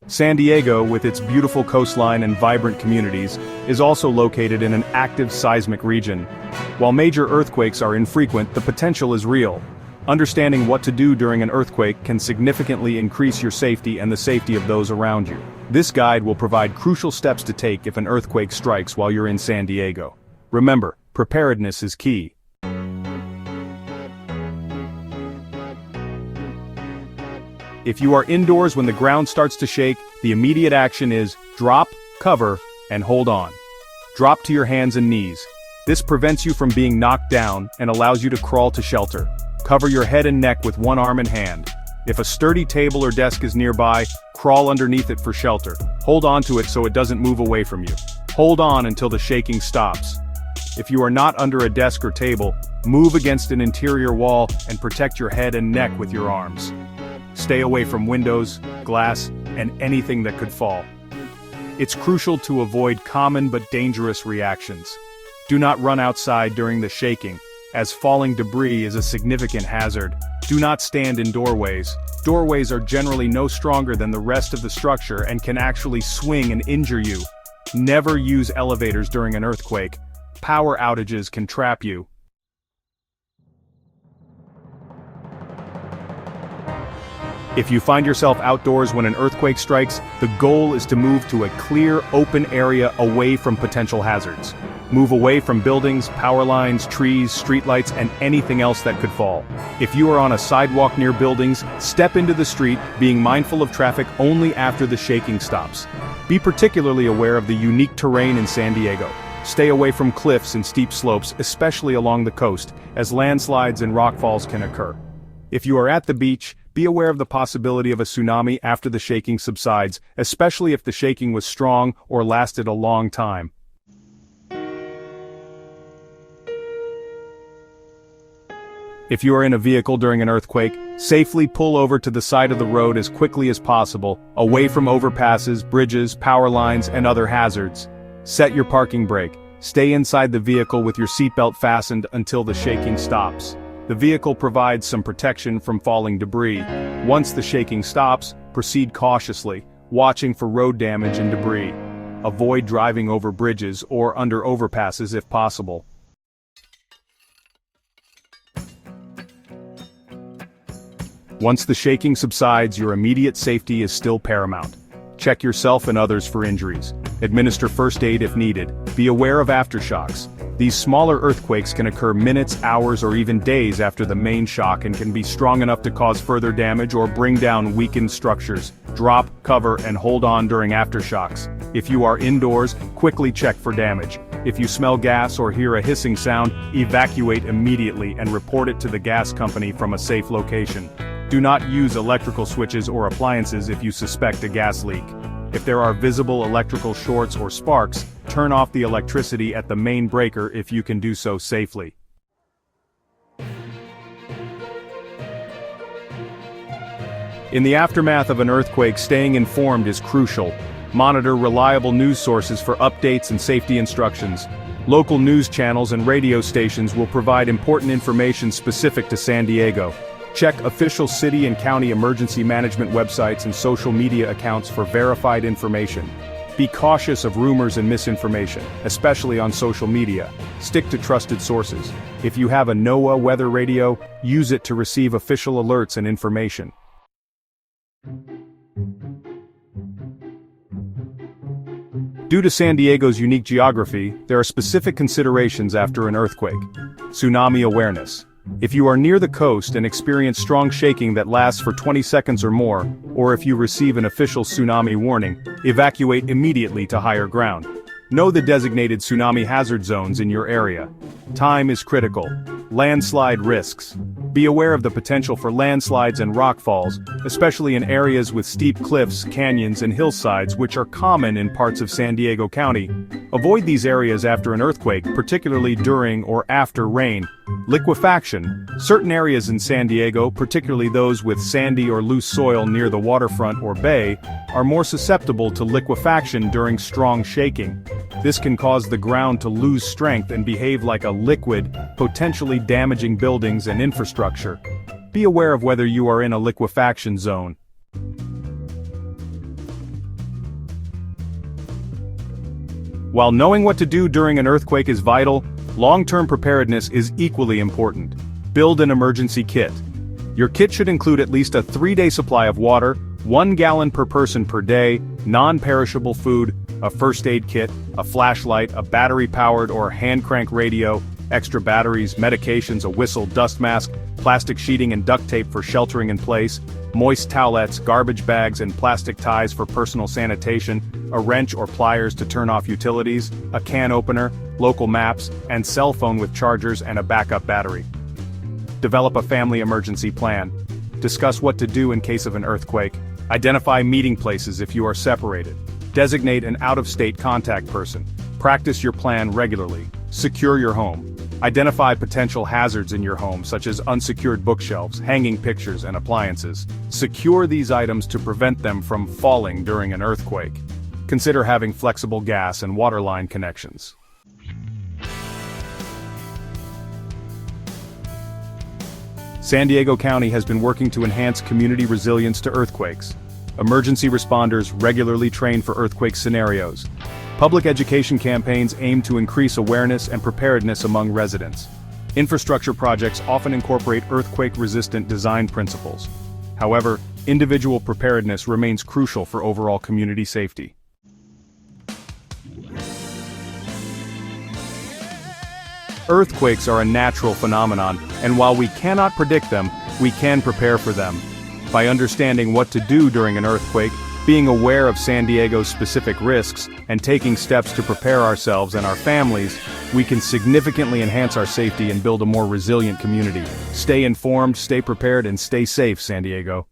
San Diego, with its beautiful coastline and vibrant communities, is also located in an active seismic region. While major earthquakes are infrequent, the potential is real. Understanding what to do during an earthquake can significantly increase your safety and the safety of those around you. This guide will provide crucial steps to take if an earthquake strikes while you're in San Diego. Remember, preparedness is key. If you are indoors when the ground starts to shake, the immediate action is drop, cover, and hold on. Drop to your hands and knees. This prevents you from being knocked down and allows you to crawl to shelter. Cover your head and neck with one arm and hand. If a sturdy table or desk is nearby, crawl underneath it for shelter. Hold on to it so it doesn't move away from you. Hold on until the shaking stops. If you are not under a desk or table, move against an interior wall and protect your head and neck with your arms. Stay away from windows, glass, and anything that could fall. It's crucial to avoid common but dangerous reactions. Do not run outside during the shaking, as falling debris is a significant hazard. Do not stand in doorways. Doorways are generally no stronger than the rest of the structure and can actually swing and injure you. Never use elevators during an earthquake. Power outages can trap you. If you find yourself outdoors when an earthquake strikes, the goal is to move to a clear, open area away from potential hazards. Move away from buildings, power lines, trees, streetlights, and anything else that could fall. If you are on a sidewalk near buildings, step into the street, being mindful of traffic only after the shaking stops. Be particularly aware of the unique terrain in San Diego. Stay away from cliffs and steep slopes, especially along the coast, as landslides and rockfalls can occur. If you are at the beach, be aware of the possibility of a tsunami after the shaking subsides, especially if the shaking was strong or lasted a long time. If you are in a vehicle during an earthquake, safely pull over to the side of the road as quickly as possible, away from overpasses, bridges, power lines, and other hazards. Set your parking brake. Stay inside the vehicle with your seatbelt fastened until the shaking stops. The vehicle provides some protection from falling debris. Once the shaking stops, proceed cautiously, watching for road damage and debris. Avoid driving over bridges or under overpasses if possible. Once the shaking subsides, your immediate safety is still paramount. Check yourself and others for injuries. Administer first aid if needed. Be aware of aftershocks. These smaller earthquakes can occur minutes, hours, or even days after the main shock and can be strong enough to cause further damage or bring down weakened structures. Drop, cover, and hold on during aftershocks. If you are indoors, quickly check for damage. If you smell gas or hear a hissing sound, evacuate immediately and report it to the gas company from a safe location. Do not use electrical switches or appliances if you suspect a gas leak. If there are visible electrical shorts or sparks, turn off the electricity at the main breaker if you can do so safely. In the aftermath of an earthquake, staying informed is crucial. Monitor reliable news sources for updates and safety instructions. Local news channels and radio stations will provide important information specific to San Diego. Check official city and county emergency management websites and social media accounts for verified information. Be cautious of rumors and misinformation, especially on social media. Stick to trusted sources. If you have a NOAA weather radio, use it to receive official alerts and information. Due to San Diego's unique geography, there are specific considerations after an earthquake. Tsunami awareness. If you are near the coast and experience strong shaking that lasts for 20 seconds or more, or if you receive an official tsunami warning, evacuate immediately to higher ground. Know the designated tsunami hazard zones in your area. Time is critical. Landslide risks. Be aware of the potential for landslides and rockfalls, especially in areas with steep cliffs, canyons, and hillsides which are common in parts of San Diego County. Avoid these areas after an earthquake, particularly during or after rain. Liquefaction. Certain areas in San Diego, particularly those with sandy or loose soil near the waterfront or bay, are more susceptible to liquefaction during strong shaking. This can cause the ground to lose strength and behave like a liquid, potentially damaging buildings and infrastructure. Be aware of whether you are in a liquefaction zone. While knowing what to do during an earthquake is vital, long-term preparedness is equally important. Build an emergency kit. Your kit should include at least a 3-day supply of water, 1 gallon per person per day, non-perishable food, a first aid kit, a flashlight, a battery-powered or hand-crank radio, extra batteries, medications, a whistle, dust mask, plastic sheeting and duct tape for sheltering in place, moist towelettes, garbage bags and plastic ties for personal sanitation, a wrench or pliers to turn off utilities, a can opener, local maps, and cell phone with chargers and a backup battery. Develop a family emergency plan. Discuss what to do in case of an earthquake. Identify meeting places if you are separated. Designate an out-of-state contact person. Practice your plan regularly. Secure your home. Identify potential hazards in your home such as unsecured bookshelves, hanging pictures, and appliances. Secure these items to prevent them from falling during an earthquake. Consider having flexible gas and water line connections. San Diego County has been working to enhance community resilience to earthquakes. Emergency responders regularly train for earthquake scenarios. Public education campaigns aim to increase awareness and preparedness among residents. Infrastructure projects often incorporate earthquake-resistant design principles. However, individual preparedness remains crucial for overall community safety. Earthquakes are a natural phenomenon, and while we cannot predict them, we can prepare for them. By understanding what to do during an earthquake, being aware of San Diego's specific risks, and taking steps to prepare ourselves and our families, we can significantly enhance our safety and build a more resilient community. Stay informed, stay prepared, and stay safe, San Diego.